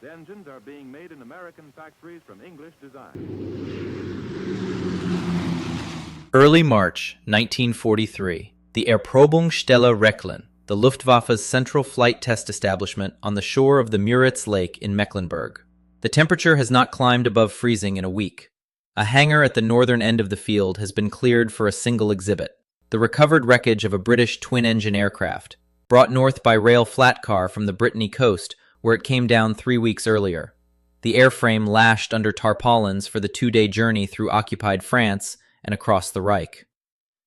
Its engines are being made in American factories from English design. Early March 1943, the Erprobungsstelle Rechlin, the Luftwaffe's central flight test establishment on the shore of the Müritz Lake in Mecklenburg. The temperature has not climbed above freezing in a week. A hangar at the northern end of the field has been cleared for a single exhibit, the recovered wreckage of a British twin-engine aircraft, brought north by rail flat car from the Brittany coast, where it came down 3 weeks earlier. The airframe lashed under tarpaulins for the 2-day journey through occupied France and across the Reich.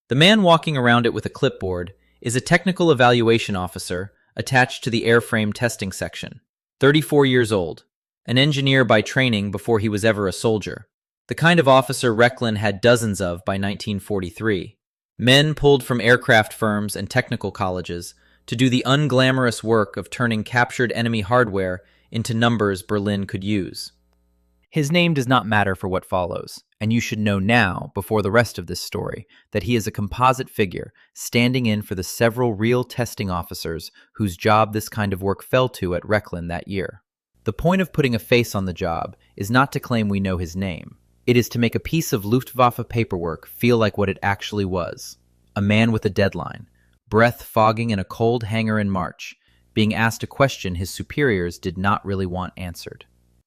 The man walking around it with a clipboard is a technical evaluation officer attached to the airframe testing section, 34 years old, an engineer by training before he was ever a soldier, the kind of officer Rechlin had dozens of by 1943. Men pulled from aircraft firms and technical colleges to do the unglamorous work of turning captured enemy hardware into numbers Berlin could use. His name does not matter for what follows, and you should know now, before the rest of this story, that he is a composite figure standing in for the several real testing officers whose job this kind of work fell to at Rechlin that year. The point of putting a face on the job is not to claim we know his name. It is to make a piece of Luftwaffe paperwork feel like what it actually was. A man with a deadline, breath fogging in a cold hangar in March, being asked a question his superiors did not really want answered.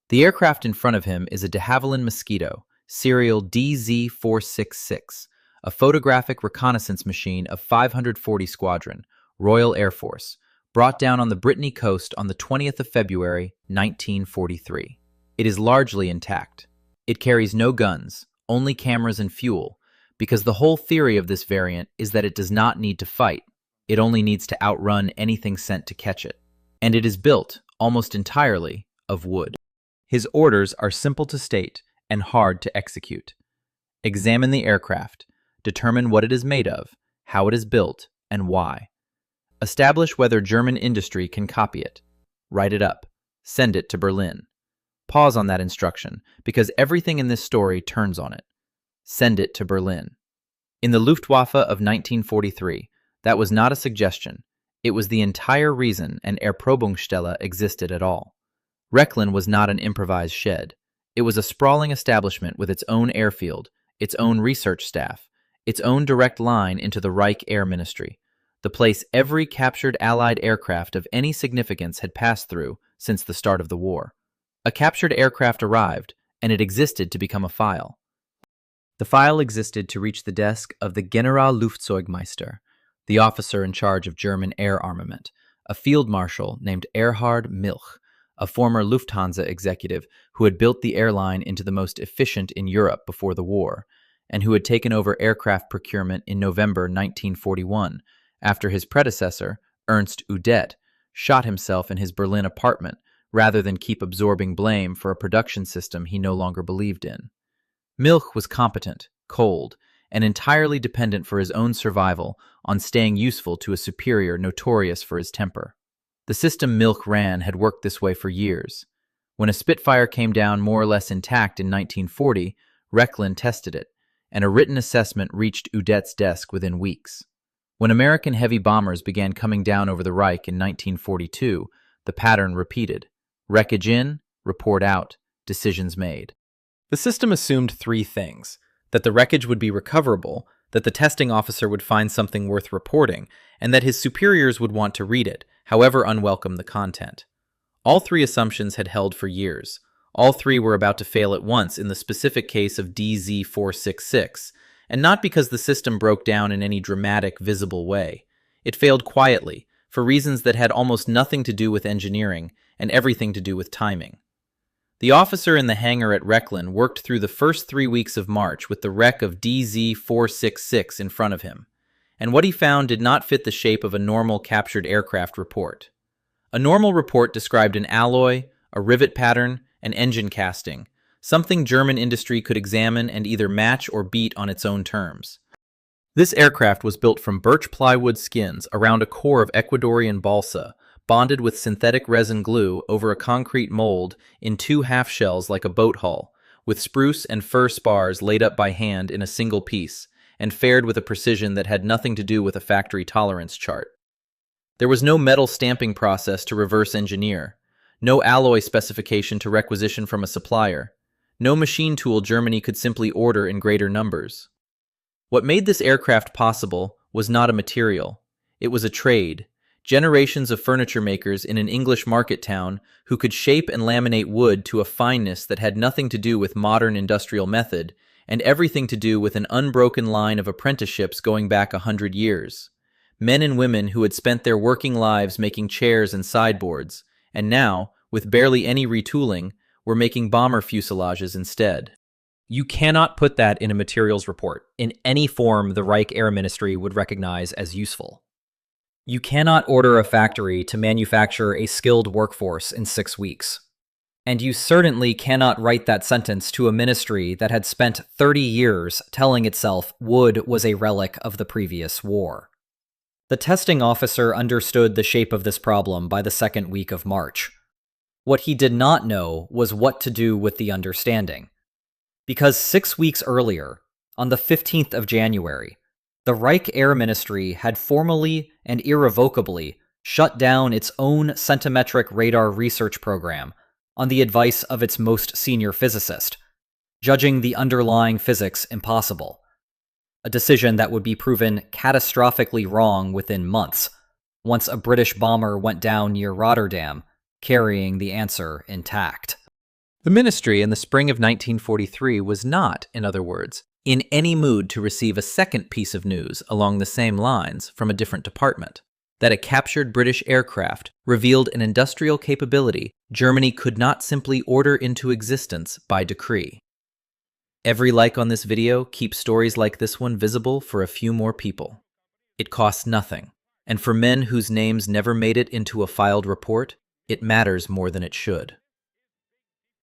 The aircraft in front of him is a de Havilland Mosquito, serial DZ466, a photographic reconnaissance machine of 540 Squadron, Royal Air Force, brought down on the Brittany coast on the 20th of February, 1943. It is largely intact. It carries no guns, only cameras and fuel, because the whole theory of this variant is that it does not need to fight. It only needs to outrun anything sent to catch it. And it is built, almost entirely, of wood. His orders are simple to state and hard to execute. Examine the aircraft, determine what it is made of, how it is built, and why. Establish whether German industry can copy it. Write it up. Send it to Berlin. Pause on that instruction, because everything in this story turns on it. Send it to Berlin. In the Luftwaffe of 1943, that was not a suggestion. It was the entire reason an Erprobungsstelle existed at all. Rechlin was not an improvised shed. It was a sprawling establishment with its own airfield, its own research staff, its own direct line into the Reich Air Ministry, the place every captured Allied aircraft of any significance had passed through since the start of the war. A captured aircraft arrived, and it existed to become a file. The file existed to reach the desk of the Generalluftzeugmeister, the officer in charge of German air armament, a field marshal named Erhard Milch, a former Lufthansa executive who had built the airline into the most efficient in Europe before the war, and who had taken over aircraft procurement in November 1941, after his predecessor, Ernst Udet, shot himself in his Berlin apartment rather than keep absorbing blame for a production system he no longer believed in. Milch was competent, cold, and entirely dependent for his own survival on staying useful to a superior notorious for his temper. The system Milch ran had worked this way for years. When a Spitfire came down more or less intact in 1940, Rechlin tested it, and a written assessment reached Udet's desk within weeks. When American heavy bombers began coming down over the Reich in 1942, the pattern repeated. Wreckage in, report out, decisions made. The system assumed three things: that the wreckage would be recoverable, that the testing officer would find something worth reporting, and that his superiors would want to read it, however unwelcome the content. All three assumptions had held for years. All three were about to fail at once in the specific case of DZ466, and not because the system broke down in any dramatic, visible way. It failed quietly, for reasons that had almost nothing to do with engineering and everything to do with timing. The officer in the hangar at Rechlin worked through the first 3 weeks of March with the wreck of DZ466 in front of him, and what he found did not fit the shape of a normal captured aircraft report. A normal report described an alloy, a rivet pattern, an engine casting, something German industry could examine and either match or beat on its own terms. This aircraft was built from birch plywood skins around a core of Ecuadorian balsa, bonded with synthetic resin glue over a concrete mold in 2 half-shells like a boat hull, with spruce and fir spars laid up by hand in a single piece, and fared with a precision that had nothing to do with a factory tolerance chart. There was no metal stamping process to reverse engineer, no alloy specification to requisition from a supplier, no machine tool Germany could simply order in greater numbers. What made this aircraft possible was not a material. It was a trade. Generations of furniture makers in an English market town who could shape and laminate wood to a fineness that had nothing to do with modern industrial method and everything to do with an unbroken line of apprenticeships going back 100 years. Men and women who had spent their working lives making chairs and sideboards, and now, with barely any retooling, were making bomber fuselages instead. You cannot put that in a materials report in any form the Reich Air Ministry would recognize as useful. You cannot order a factory to manufacture a skilled workforce in 6 weeks. And you certainly cannot write that sentence to a ministry that had spent 30 years telling itself wood was a relic of the previous war. The testing officer understood the shape of this problem by the second week of March. What he did not know was what to do with the understanding. Because 6 weeks earlier, on the 15th of January, the Reich Air Ministry had formally and irrevocably shut down its own centimetric radar research program on the advice of its most senior physicist, judging the underlying physics impossible. A decision that would be proven catastrophically wrong within months, once a British bomber went down near Rotterdam, carrying the answer intact. The ministry in the spring of 1943 was not, in other words, in any mood to receive a second piece of news along the same lines from a different department, that a captured British aircraft revealed an industrial capability Germany could not simply order into existence by decree. Every like on this video keeps stories like this one visible for a few more people. It costs nothing, and for men whose names never made it into a filed report, it matters more than it should.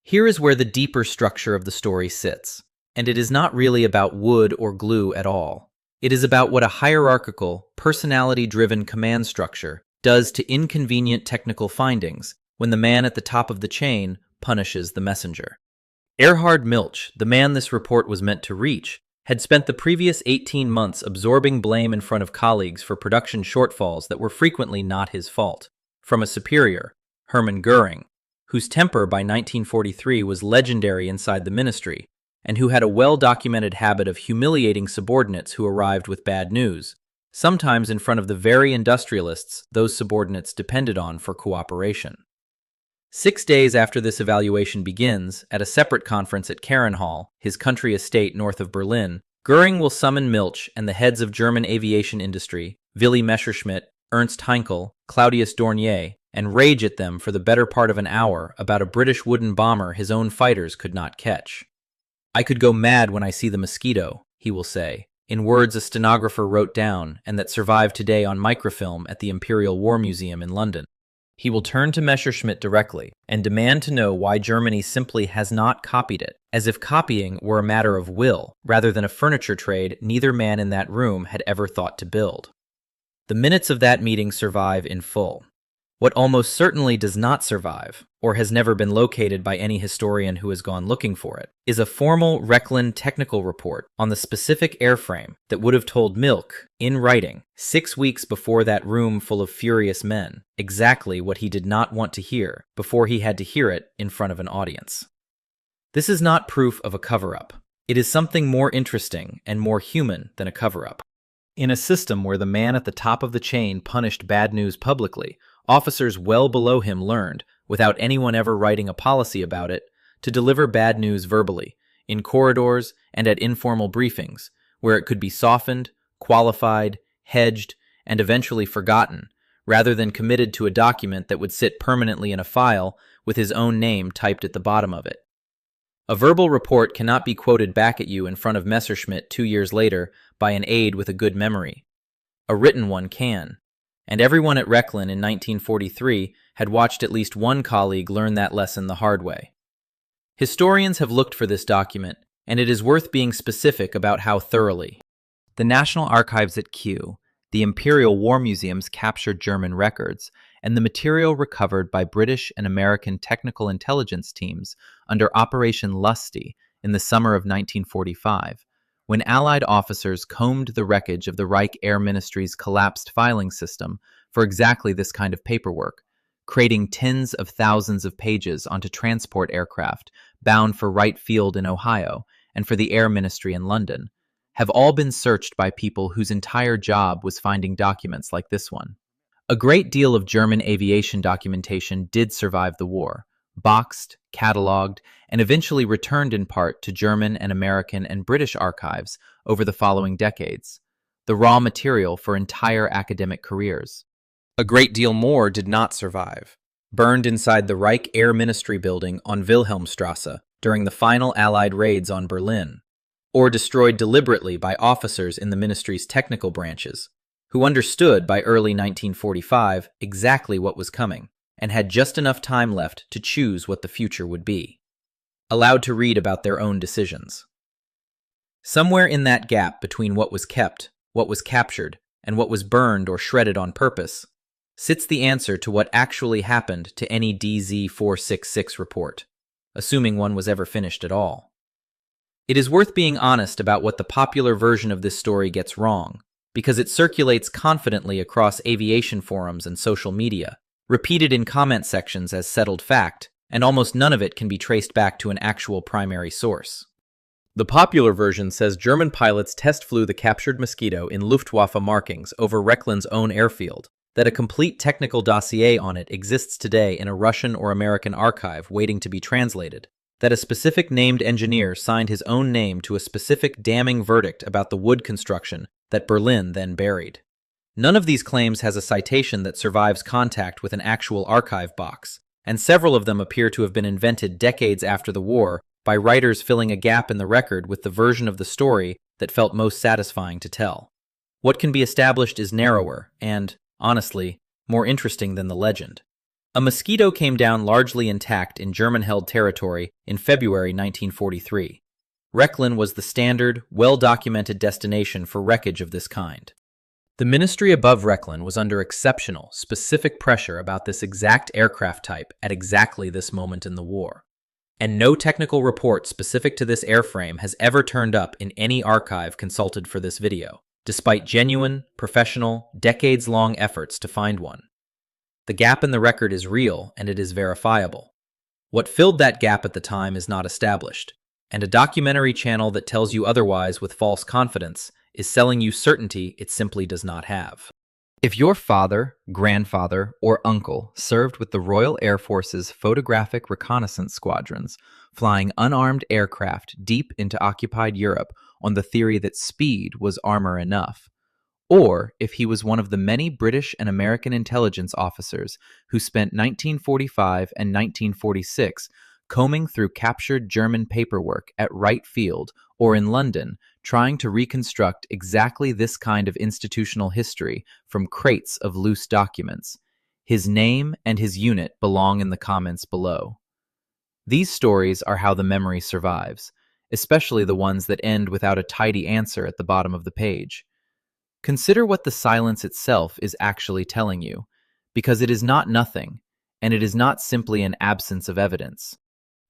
Here is where the deeper structure of the story sits, and it is not really about wood or glue at all. It is about what a hierarchical, personality-driven command structure does to inconvenient technical findings when the man at the top of the chain punishes the messenger. Erhard Milch, the man this report was meant to reach, had spent the previous 18 months absorbing blame in front of colleagues for production shortfalls that were frequently not his fault, from a superior, Hermann Göring, whose temper by 1943 was legendary inside the ministry, and who had a well-documented habit of humiliating subordinates who arrived with bad news, sometimes in front of the very industrialists those subordinates depended on for cooperation. 6 days after this evaluation begins, at a separate conference at Carinhall, his country estate north of Berlin, Göring will summon Milch and the heads of German aviation industry, Willy Messerschmitt, Ernst Heinkel, Claudius Dornier, and rage at them for the better part of an hour about a British wooden bomber his own fighters could not catch. "I could go mad when I see the Mosquito," he will say, in words a stenographer wrote down and that survive today on microfilm at the Imperial War Museum in London. He will turn to Messerschmitt directly and demand to know why Germany simply has not copied it, as if copying were a matter of will, rather than a furniture trade neither man in that room had ever thought to build. The minutes of that meeting survive in full. What almost certainly does not survive, or has never been located by any historian who has gone looking for it, is a formal Rechlin technical report on the specific airframe that would have told Milch, in writing, 6 weeks before that room full of furious men, exactly what he did not want to hear before he had to hear it in front of an audience. This is not proof of a cover-up. It is something more interesting and more human than a cover-up. In a system where the man at the top of the chain punished bad news publicly, officers well below him learned, without anyone ever writing a policy about it, to deliver bad news verbally, in corridors and at informal briefings, where it could be softened, qualified, hedged, and eventually forgotten, rather than committed to a document that would sit permanently in a file with his own name typed at the bottom of it. A verbal report cannot be quoted back at you in front of Messerschmitt 2 years later by an aide with a good memory. A written one can. And everyone at Rechlin in 1943 had watched at least one colleague learn that lesson the hard way. Historians have looked for this document, and it is worth being specific about how thoroughly. The National Archives at Kew, the Imperial War Museum's captured German records, and the material recovered by British and American technical intelligence teams under Operation Lusty in the summer of 1945, when Allied officers combed the wreckage of the Reich Air Ministry's collapsed filing system for exactly this kind of paperwork, crating tens of thousands of pages onto transport aircraft bound for Wright Field in Ohio and for the Air Ministry in London, have all been searched by people whose entire job was finding documents like this one. A great deal of German aviation documentation did survive the war, boxed, catalogued, and eventually returned in part to German and American and British archives over the following decades, the raw material for entire academic careers. A great deal more did not survive, burned inside the Reich Air Ministry building on Wilhelmstrasse during the final Allied raids on Berlin, or destroyed deliberately by officers in the ministry's technical branches, who understood by early 1945 exactly what was coming and had just enough time left to choose what the future would be, allowed to read about their own decisions. Somewhere in that gap between what was kept, what was captured, and what was burned or shredded on purpose, sits the answer to what actually happened to any DZ466 report, assuming one was ever finished at all. It is worth being honest about what the popular version of this story gets wrong, because it circulates confidently across aviation forums and social media, repeated in comment sections as settled fact, and almost none of it can be traced back to an actual primary source. The popular version says German pilots test flew the captured Mosquito in Luftwaffe markings over Rechlin's own airfield, that a complete technical dossier on it exists today in a Russian or American archive waiting to be translated, that a specific named engineer signed his own name to a specific damning verdict about the wood construction that Berlin then buried. None of these claims has a citation that survives contact with an actual archive box, and several of them appear to have been invented decades after the war by writers filling a gap in the record with the version of the story that felt most satisfying to tell. What can be established is narrower and, honestly, more interesting than the legend. A Mosquito came down largely intact in German-held territory in February 1943. Rechlin was the standard, well-documented destination for wreckage of this kind. The ministry above Rechlin was under exceptional, specific pressure about this exact aircraft type at exactly this moment in the war. And no technical report specific to this airframe has ever turned up in any archive consulted for this video, despite genuine, professional, decades-long efforts to find one. The gap in the record is real, and it is verifiable. What filled that gap at the time is not established, and a documentary channel that tells you otherwise with false confidence is selling you certainty it simply does not have. If your father, grandfather, or uncle served with the Royal Air Force's photographic reconnaissance squadrons, flying unarmed aircraft deep into occupied Europe on the theory that speed was armor enough, or if he was one of the many British and American intelligence officers who spent 1945 and 1946 combing through captured German paperwork at Wright Field or in London, trying to reconstruct exactly this kind of institutional history from crates of loose documents, his name and his unit belong in the comments below. These stories are how the memory survives, especially the ones that end without a tidy answer at the bottom of the page. Consider what the silence itself is actually telling you, because it is not nothing, and it is not simply an absence of evidence.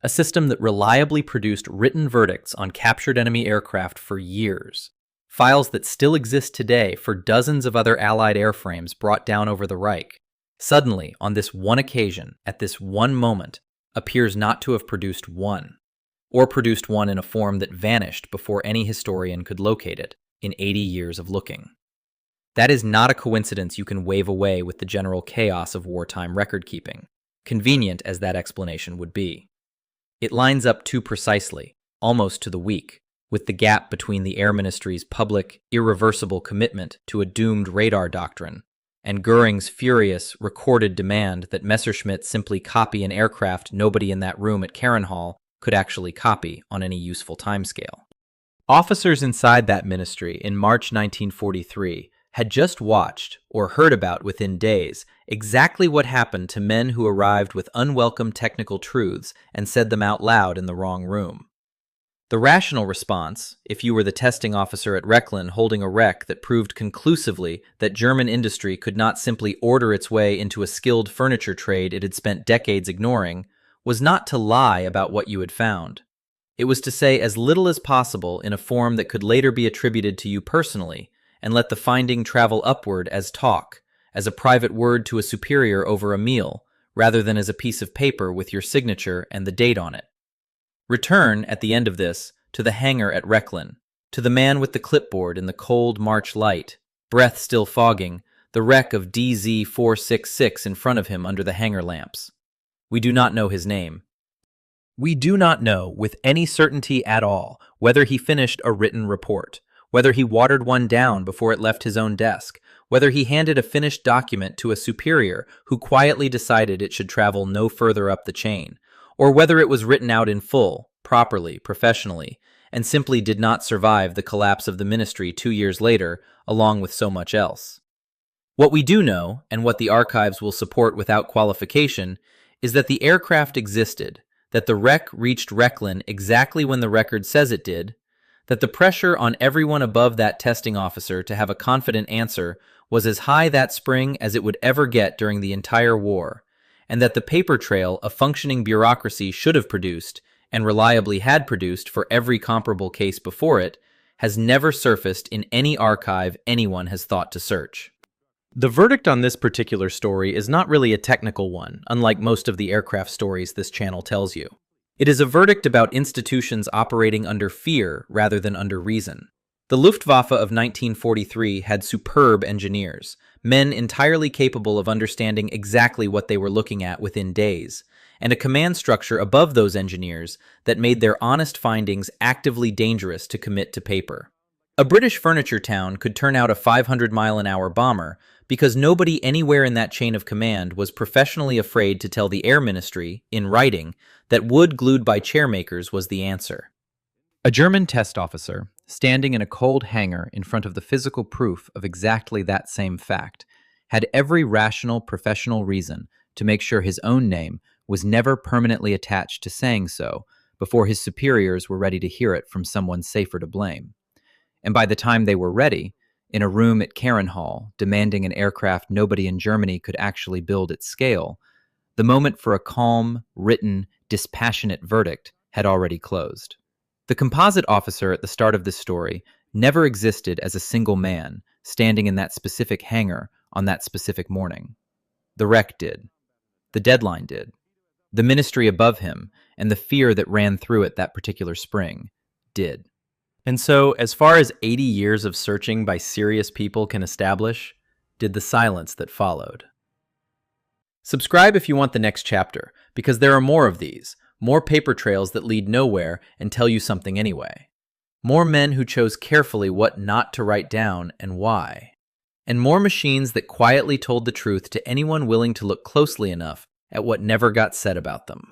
A system that reliably produced written verdicts on captured enemy aircraft for years, files that still exist today for dozens of other Allied airframes brought down over the Reich, suddenly, on this one occasion, at this one moment, appears not to have produced one, or produced one in a form that vanished before any historian could locate it in 80 years of looking. That is not a coincidence you can wave away with the general chaos of wartime record-keeping, convenient as that explanation would be. It lines up too precisely, almost to the week, with the gap between the Air Ministry's public, irreversible commitment to a doomed radar doctrine and Göring's furious, recorded demand that Messerschmitt simply copy an aircraft nobody in that room at Carinhall could actually copy on any useful timescale. Officers inside that ministry in March 1943 had just watched, or heard about within days, exactly what happened to men who arrived with unwelcome technical truths and said them out loud in the wrong room. The rational response, if you were the testing officer at Rechlin holding a wreck that proved conclusively that German industry could not simply order its way into a skilled furniture trade it had spent decades ignoring, was not to lie about what you had found. It was to say as little as possible in a form that could later be attributed to you personally, and let the finding travel upward as talk, as a private word to a superior over a meal, rather than as a piece of paper with your signature and the date on it. Return, at the end of this, to the hangar at Rechlin, to the man with the clipboard in the cold March light, breath still fogging, the wreck of DZ466 in front of him under the hangar lamps. We do not know his name. We do not know with any certainty at all whether he finished a written report, whether he watered one down before it left his own desk, whether he handed a finished document to a superior who quietly decided it should travel no further up the chain, or whether it was written out in full, properly, professionally, and simply did not survive the collapse of the ministry 2 years later, along with so much else. What we do know, and what the archives will support without qualification, is that the aircraft existed, that the wreck reached Rechlin exactly when the record says it did, that the pressure on everyone above that testing officer to have a confident answer was as high that spring as it would ever get during the entire war, and that the paper trail a functioning bureaucracy should have produced, and reliably had produced for every comparable case before it, has never surfaced in any archive anyone has thought to search. The verdict on this particular story is not really a technical one, unlike most of the aircraft stories this channel tells you. It is a verdict about institutions operating under fear rather than under reason. The Luftwaffe of 1943 had superb engineers, men entirely capable of understanding exactly what they were looking at within days, and a command structure above those engineers that made their honest findings actively dangerous to commit to paper. A British furniture town could turn out a 500-mile-an-hour bomber because nobody anywhere in that chain of command was professionally afraid to tell the Air Ministry, in writing, that wood glued by chairmakers was the answer. A German test officer, standing in a cold hangar in front of the physical proof of exactly that same fact, had every rational professional reason to make sure his own name was never permanently attached to saying so before his superiors were ready to hear it from someone safer to blame. And by the time they were ready, in a room at Carinhall, demanding an aircraft nobody in Germany could actually build at scale, the moment for a calm, written, dispassionate verdict had already closed. The composite officer at the start of this story never existed as a single man standing in that specific hangar on that specific morning. The wreck did. The deadline did. The ministry above him and the fear that ran through it that particular spring did. And so, as far as 80 years of searching by serious people can establish, did the silence that followed. Subscribe if you want the next chapter, because there are more of these, more paper trails that lead nowhere and tell you something anyway. More men who chose carefully what not to write down and why. And more machines that quietly told the truth to anyone willing to look closely enough at what never got said about them.